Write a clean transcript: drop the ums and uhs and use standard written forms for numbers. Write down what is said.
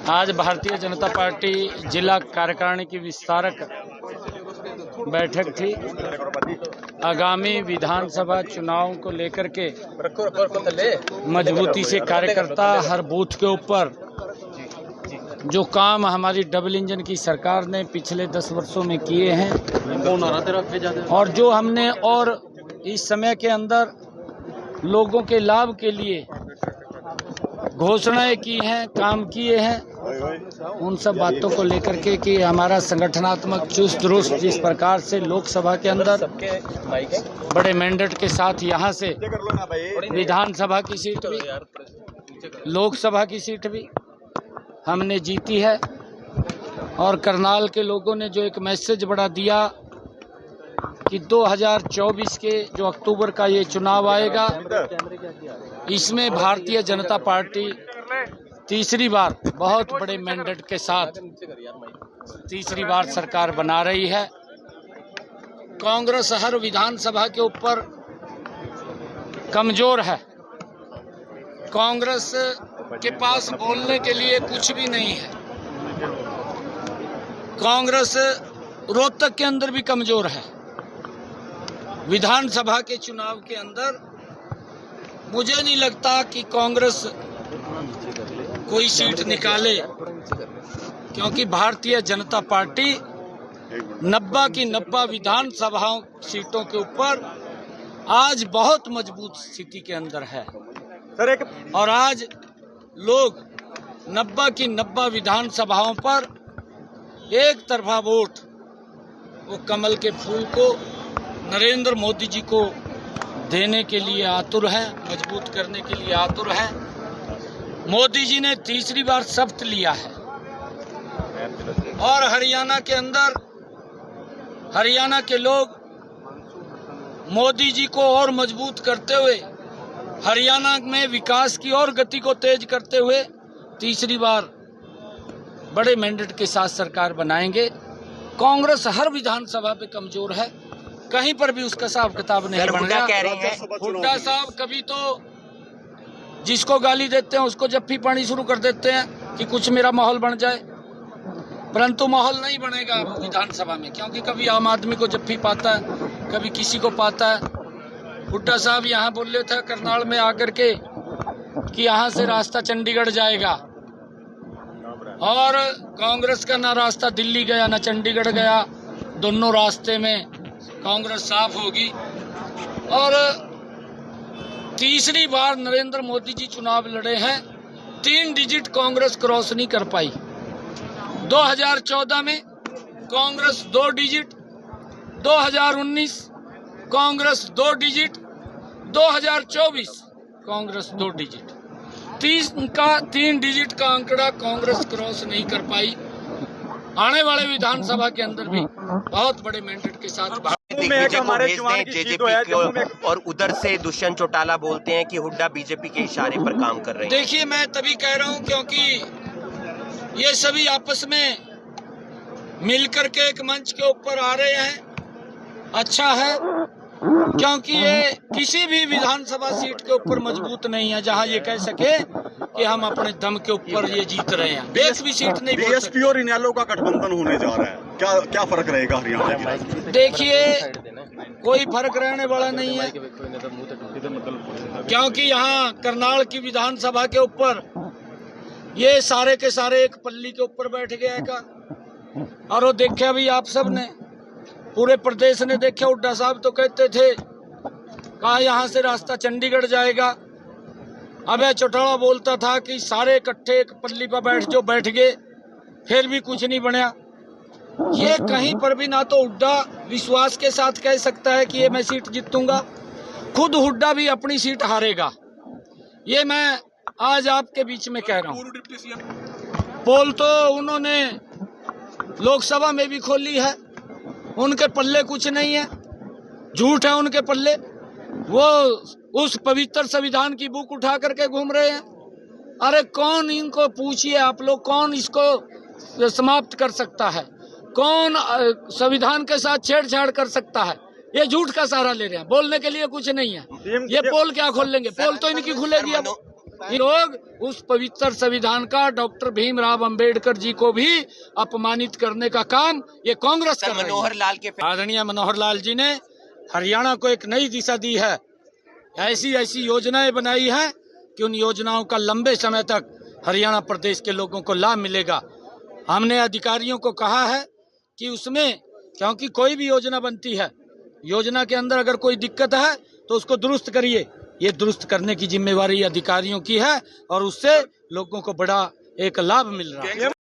आज भारतीय जनता पार्टी जिला कार्यकारिणी की विस्तारक बैठक थी। आगामी विधानसभा चुनाव को लेकर के मजबूती से कार्यकर्ता हर बूथ के ऊपर जो काम हमारी डबल इंजन की सरकार ने पिछले 10 वर्षों में किए हैं और जो हमने और इस समय के अंदर लोगों के लाभ के लिए घोषणाएं की हैं, काम किए हैं, उन सब बातों को लेकर के कि हमारा संगठनात्मक चुस्त दुरुस्त जिस प्रकार से लोकसभा के अंदर बड़े मैंडेट के साथ यहाँ से विधानसभा की सीट भी, लोकसभा की सीट भी हमने जीती है। और करनाल के लोगों ने जो एक मैसेज बड़ा दिया कि 2024 के जो अक्टूबर का ये चुनाव आएगा, इसमें भारतीय जनता पार्टी तीसरी बार बहुत बड़े मैंडेट के साथ तीसरी बार सरकार बना रही है। कांग्रेस हर विधानसभा के ऊपर कमजोर है। कांग्रेस के पास बोलने के लिए कुछ भी नहीं है। कांग्रेस रोहतक के अंदर भी कमजोर है। विधानसभा के चुनाव के अंदर मुझे नहीं लगता कि कांग्रेस कोई सीट निकाले, क्योंकि भारतीय जनता पार्टी 90 की 90 विधानसभाओं सीटों के ऊपर आज बहुत मजबूत स्थिति के अंदर है। और आज लोग 90 की 90 विधानसभाओं पर एक तरफा वोट वो कमल के फूल को नरेंद्र मोदी जी को देने के लिए आतुर है, मजबूत करने के लिए आतुर है। मोदी जी ने तीसरी बार शपथ लिया है और हरियाणा के अंदर हरियाणा के लोग मोदी जी को और मजबूत करते हुए हरियाणा में विकास की और गति को तेज करते हुए तीसरी बार बड़े मैंडेट के साथ सरकार बनाएंगे। कांग्रेस हर विधानसभा पे कमजोर है, कहीं पर भी उसका हिसाब किताब नहीं बन रहा। हुड्डा साहब कभी तो जिसको गाली देते हैं उसको जफ्फी पानी शुरू कर देते हैं कि कुछ मेरा माहौल बन जाए, परंतु माहौल नहीं बनेगा विधानसभा में, क्योंकि कभी आम आदमी को जफ्फी पाता है, कभी किसी को पाता है। हुड्डा साहब यहाँ बोले थे करनाल में आकर के कि यहाँ से रास्ता चंडीगढ़ जाएगा, और कांग्रेस का ना रास्ता दिल्ली गया ना चंडीगढ़ गया, दोनों रास्ते में कांग्रेस साफ होगी। और तीसरी बार नरेंद्र मोदी जी चुनाव लड़े हैं, 3 डिजिट कांग्रेस क्रॉस नहीं कर पाई। 2014 में Congress 2 digit, 2019 Congress 2 digit, 2024 Congress 2 digit, 3 digit का आंकड़ा कांग्रेस क्रॉस नहीं कर पाई। आने वाले विधानसभा के अंदर भी बहुत बड़े मैंडेट के साथ जेजेपी और उधर से दुष्यंत चौटाला बोलते हैं कि हुड्डा बीजेपी के इशारे पर काम कर रहे हैं। देखिए, मैं तभी कह रहा हूं क्योंकि ये सभी आपस में मिलकर के एक मंच के ऊपर आ रहे हैं। अच्छा है, क्योंकि ये किसी भी विधानसभा सीट के ऊपर मजबूत नहीं है जहां ये कह सके कि हम अपने दम के ऊपर ये जीत रहे हैं। एक भी सीट नहीं। बीएसपी और इनेलो का गठबंधन होने जा रहा है, क्या फर्क रहेगा हरियाणा की? देखिए, कोई फर्क रहने वाला नहीं है, क्योंकि यहाँ करनाल की विधानसभा के ऊपर ये सारे के सारे एक पल्ली के ऊपर बैठ गया का, और वो देखा भी आप सब ने, पूरे प्रदेश ने देखा। हुड्डा साहब तो कहते थे कहा यहाँ से रास्ता चंडीगढ़ जाएगा। अबे चौटाला बोलता था कि सारे इकट्ठे एक पल्ली पर बैठ गए, फिर भी कुछ नहीं बना। ये कहीं पर भी ना तो हुड्डा विश्वास के साथ कह सकता है कि ये मैं सीट जीतूंगा, खुद हुड्डा भी अपनी सीट हारेगा। ये मैं आज आपके बीच में कह रहा हूँ। पोल तो उन्होंने लोकसभा में भी खोली है, उनके पल्ले कुछ नहीं है, झूठ है उनके पल्ले। वो उस पवित्र संविधान की बुक उठा करके घूम रहे हैं। अरे कौन, इनको पूछिए आप लोग, कौन इसको समाप्त कर सकता है? कौन संविधान के साथ छेड़छाड़ कर सकता है? ये झूठ का सहारा ले रहे हैं, बोलने के लिए कुछ नहीं है। ये पोल क्या खोल लेंगे? पोल तो इनकी खुलेगी अब। ये लोग उस पवित्र संविधान का डॉक्टर भीमराव अंबेडकर जी को भी अपमानित करने का काम ये कांग्रेस कर रही है। मनोहर लाल के आदरणीय मनोहर लाल जी ने हरियाणा को एक नई दिशा दी है। ऐसी ऐसी योजनाएं बनाई है कि उन योजनाओं का लंबे समय तक हरियाणा प्रदेश के लोगों को लाभ मिलेगा। हमने अधिकारियों को कहा है कि उसमें, क्योंकि कोई भी योजना बनती है, योजना के अंदर अगर कोई दिक्कत है तो उसको दुरुस्त करिए। ये दुरुस्त करने की जिम्मेवारी अधिकारियों की है और उससे लोगों को बड़ा एक लाभ मिल रहा है।